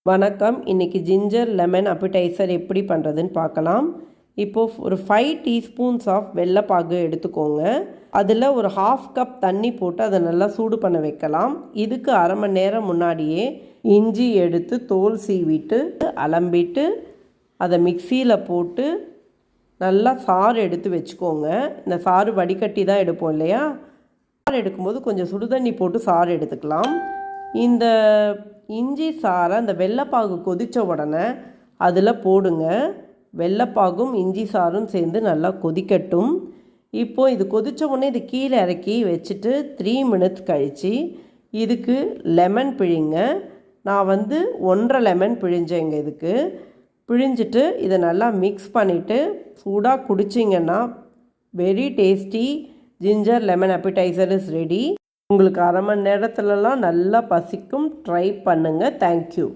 வணக்கம். இன்றைக்கி ginger lemon appetiser எப்படி பண்ணுறதுன்னு பார்க்கலாம். இப்போது ஒரு 5 டீஸ்பூன்ஸ் ஆஃப் வெள்ளைப்பாகு எடுத்துக்கோங்க. அதில் ஒரு 1/2 கப் தண்ணி போட்டு அதை நல்லா சூடு பண்ண வைக்கலாம். இதுக்கு அரை மணி நேரம் முன்னாடியே இஞ்சி எடுத்து தோல் சீவிட்டு அலம்பிட்டு அதை மிக்சியில் போட்டு நல்லா சாறு எடுத்து வச்சுக்கோங்க. இந்த சாறு வடிகட்டி தான் எடுப்போம் இல்லையா? சாறு எடுக்கும்போது கொஞ்சம் சுடுதண்ணி போட்டு சாறு எடுத்துக்கலாம். இந்த இஞ்சி சாறை அந்த வெள்ளைப்பாகு கொதித்த உடனே அதில் போடுங்க. வெள்ளைப்பாகும் இஞ்சி சாறும் சேர்ந்து நல்லா கொதிக்கட்டும். இப்போது இது கொதித்த உடனே இது கீழே இறக்கி வச்சுட்டு 3 மினிட்ஸ் கழித்து இதுக்கு லெமன் பிழிங்க. நான் 1.5 லெமன் பிழிஞ்சேங்க. இதுக்கு பிழிஞ்சிட்டு இதை நல்லா மிக்ஸ் பண்ணிவிட்டு சூடாக குடிச்சிங்கன்னா very tasty ginger lemon appetizer is ready. உங்களுக்கு அரை மணி நேரத்துலலாம் நல்லா பசிக்கும். ட்ரை பண்ணுங்கள். தேங்க்யூ.